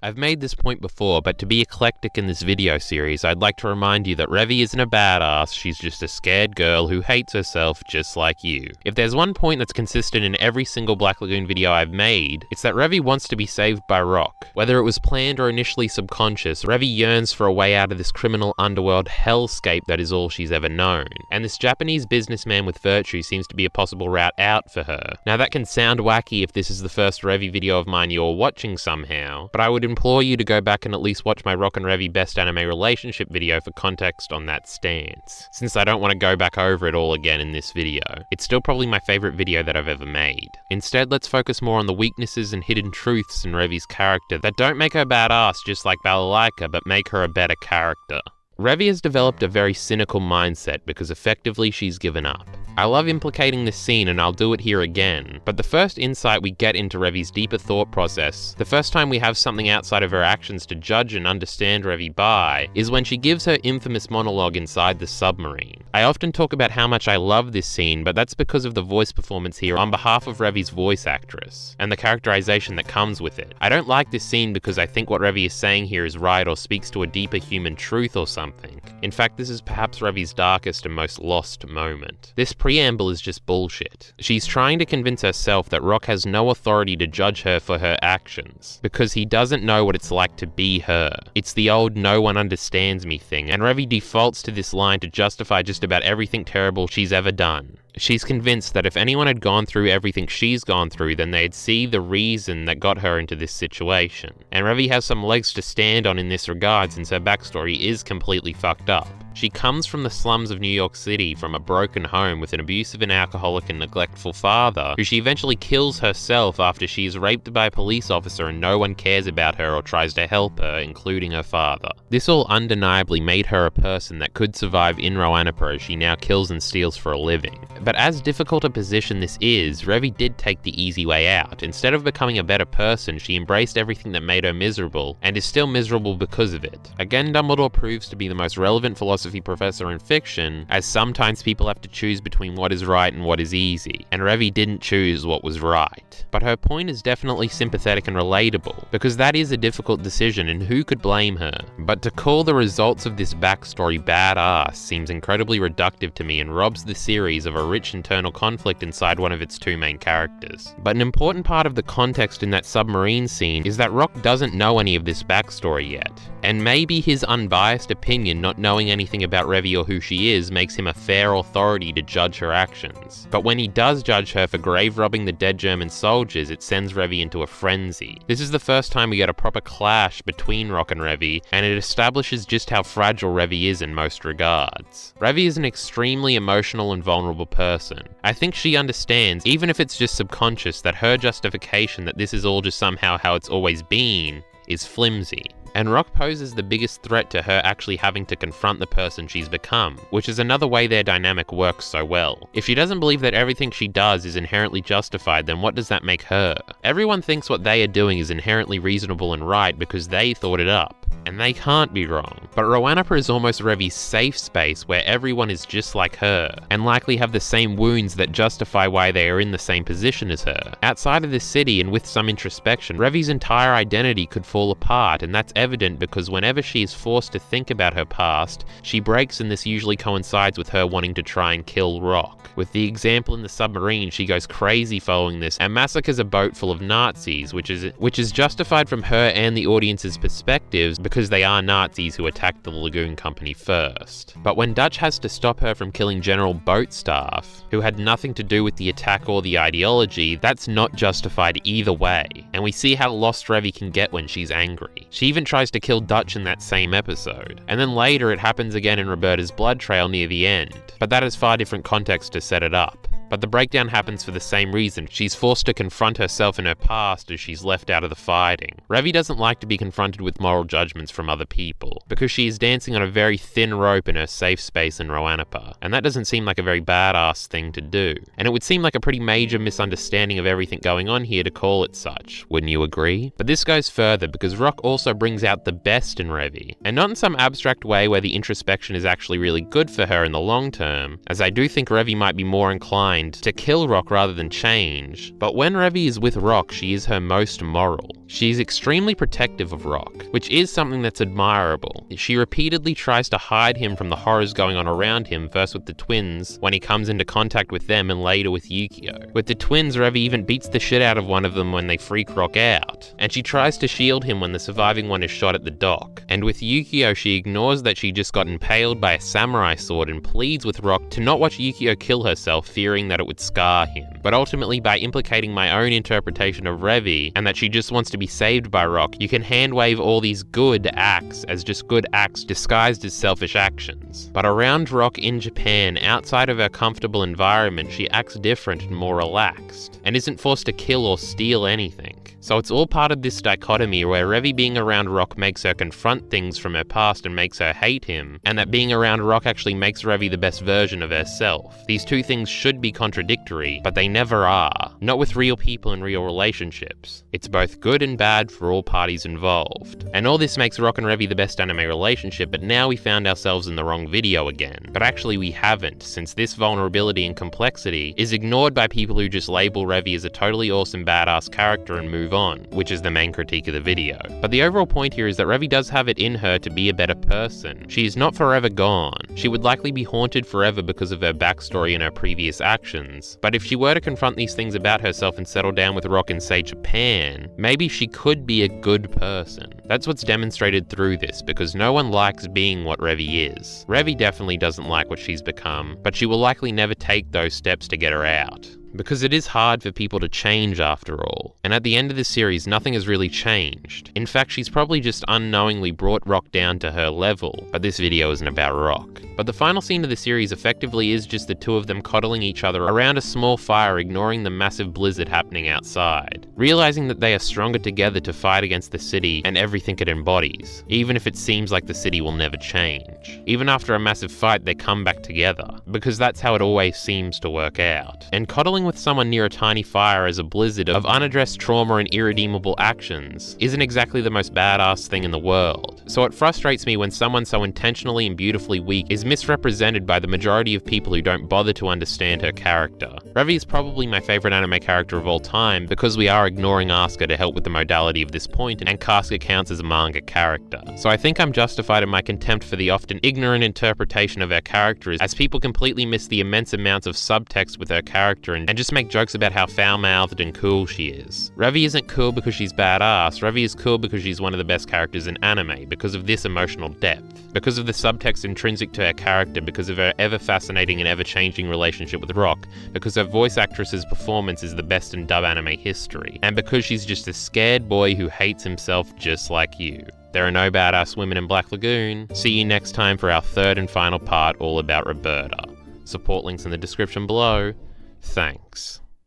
I've made this point before, but to be eclectic in this video series, I'd like to remind you that Revy isn't a badass, she's just a scared girl who hates herself just like you. If there's one point that's consistent in every single Black Lagoon video I've made, it's that Revy wants to be saved by Rock. Whether it was planned or initially subconscious, Revy yearns for a way out of this criminal underworld hellscape that is all she's ever known. And this Japanese businessman with virtue seems to be a possible route out for her. Now that can sound wacky if this is the first Revy video of mine you're watching somehow, but I would implore you to go back and at least watch my Rock and Revy best anime relationship video for context on that stance, since I don't want to go back over it all again in this video. It's still probably my favorite video that I've ever made. Instead, let's focus more on the weaknesses and hidden truths in Revy's character that don't make her badass just like Balalaika, but make her a better character. Revy has developed a very cynical mindset because effectively she's given up. I love implicating this scene and I'll do it here again, but the first insight we get into Revy's deeper thought process, the first time we have something outside of her actions to judge and understand Revy by, is when she gives her infamous monologue inside the submarine. I often talk about how much I love this scene, but that's because of the voice performance here on behalf of Revy's voice actress, and the characterization that comes with it. I don't like this scene because I think what Revy is saying here is right or speaks to a deeper human truth or something. In fact, this is perhaps Revy's darkest and most lost moment. This preamble is just bullshit. She's trying to convince herself that Rock has no authority to judge her for her actions, because he doesn't know what it's like to be her. It's the old no one understands me thing, and Revy defaults to this line to justify just about everything terrible she's ever done. She's convinced that if anyone had gone through everything she's gone through, then they'd see the reason that got her into this situation. And Revy has some legs to stand on in this regard since her backstory is completely fucked up. She comes from the slums of New York City from a broken home with an abusive and alcoholic and neglectful father, who she eventually kills herself after she is raped by a police officer and no one cares about her or tries to help her, including her father. This all undeniably made her a person that could survive in Roanapa as she now kills and steals for a living. But as difficult a position this is, Revy did take the easy way out. Instead of becoming a better person, she embraced everything that made her miserable, and is still miserable because of it. Again, Dumbledore proves to be the most relevant philosophy professor in fiction, as sometimes people have to choose between what is right and what is easy, and Revy didn't choose what was right. But her point is definitely sympathetic and relatable, because that is a difficult decision and who could blame her? But to call the results of this backstory badass seems incredibly reductive to me and robs the series of a rich internal conflict inside one of its two main characters. But an important part of the context in that submarine scene is that Rock doesn't know any of this backstory yet, and maybe his unbiased opinion, not knowing anything about Revy or who she is, makes him a fair authority to judge her actions. But when he does judge her for grave robbing the dead German soldiers, it sends Revy into a frenzy. This is the first time we get a proper clash between Rock and Revy, and it establishes just how fragile Revy is in most regards. Revy is an extremely emotional and vulnerable person. I think she understands, even if it's just subconscious, that her justification that this is all just somehow how it's always been is flimsy. And Rock poses the biggest threat to her actually having to confront the person she's become, which is another way their dynamic works so well. If she doesn't believe that everything she does is inherently justified, then what does that make her? Everyone thinks what they are doing is inherently reasonable and right because they thought it up. And they can't be wrong. But Roanapa is almost Revy's safe space where everyone is just like her, and likely have the same wounds that justify why they are in the same position as her. Outside of the city and with some introspection, Revy's entire identity could fall apart, and that's evident because whenever she is forced to think about her past, she breaks, and this usually coincides with her wanting to try and kill Rock. With the example in the submarine, she goes crazy following this and massacres a boat full of Nazis, which is justified from her and the audience's perspectives because they are Nazis who attacked the Lagoon Company first. But when Dutch has to stop her from killing General Boat Staff, who had nothing to do with the attack or the ideology, that's not justified either way. And we see how lost Revy can get when she's angry. She even tries to kill Dutch in that same episode. And then later it happens again in Roberta's blood trail near the end. But that has far different context to set it up. But the breakdown happens for the same reason. She's forced to confront herself in her past as she's left out of the fighting. Revy doesn't like to be confronted with moral judgments from other people, because she is dancing on a very thin rope in her safe space in Roanapa, and that doesn't seem like a very badass thing to do. And it would seem like a pretty major misunderstanding of everything going on here to call it such, wouldn't you agree? But this goes further, because Rock also brings out the best in Revy, and not in some abstract way where the introspection is actually really good for her in the long term, as I do think Revy might be more inclined to kill Rock rather than change, but when Revy is with Rock, she is her most moral. She's extremely protective of Rock, which is something that's admirable. She repeatedly tries to hide him from the horrors going on around him, first with the twins, when he comes into contact with them, and later with Yukio. With the twins, Revy even beats the shit out of one of them when they freak Rock out, and she tries to shield him when the surviving one is shot at the dock. And with Yukio, she ignores that she just got impaled by a samurai sword and pleads with Rock to not watch Yukio kill herself, fearing that it would scar him. But ultimately, by implicating my own interpretation of Revy, and that she just wants to be saved by Rock, you can handwave all these good acts as just good acts disguised as selfish actions. But around Rock in Japan, outside of her comfortable environment, she acts different and more relaxed, and isn't forced to kill or steal anything. So it's all part of this dichotomy where Revy being around Rock makes her confront things from her past and makes her hate him, and that being around Rock actually makes Revy the best version of herself. These two things should be contradictory, but they never are. Not with real people in real relationships. It's both good and bad for all parties involved. And all this makes Rock and Revy the best anime relationship, but now we found ourselves in the wrong video again. But actually we haven't, since this vulnerability and complexity is ignored by people who just label Revy as a totally awesome badass character and move on, which is the main critique of the video. But the overall point here is that Revy does have it in her to be a better person. She is not forever gone. She would likely be haunted forever because of her backstory and her previous actions. But if she were to confront these things about herself and settle down with Rock in, say, Japan, maybe she could be a good person. That's what's demonstrated through this, because no one likes being what Revy is. Revy definitely doesn't like what she's become, but she will likely never take those steps to get her out. Because it is hard for people to change after all. And at the end of the series, nothing has really changed. In fact, she's probably just unknowingly brought Rock down to her level, but this video isn't about Rock. But the final scene of the series effectively is just the two of them coddling each other around a small fire, ignoring the massive blizzard happening outside. Realizing that they are stronger together to fight against the city and everything it embodies, even if it seems like the city will never change. Even after a massive fight, they come back together, because that's how it always seems to work out. And coddling with someone near a tiny fire as a blizzard of unaddressed trauma and irredeemable actions isn't exactly the most badass thing in the world. So it frustrates me when someone so intentionally and beautifully weak is misrepresented by the majority of people who don't bother to understand her character. Revy is probably my favorite anime character of all time because we are ignoring Asuka to help with the modality of this point, and Kasuga counts as a manga character. So I think I'm justified in my contempt for the often ignorant interpretation of her character, as people completely miss the immense amounts of subtext with her character and just make jokes about how foul-mouthed and cool she is. Revy isn't cool because she's badass. Revy is cool because she's one of the best characters in anime, because of this emotional depth, because of the subtext intrinsic to her character, because of her ever-fascinating and ever-changing relationship with Rock, because her voice actress's performance is the best in dub anime history, and because she's just a scared boy who hates himself just like you. There are no badass women in Black Lagoon. See you next time for our third and final part all about Roberta. Support links in the description below. Thanks.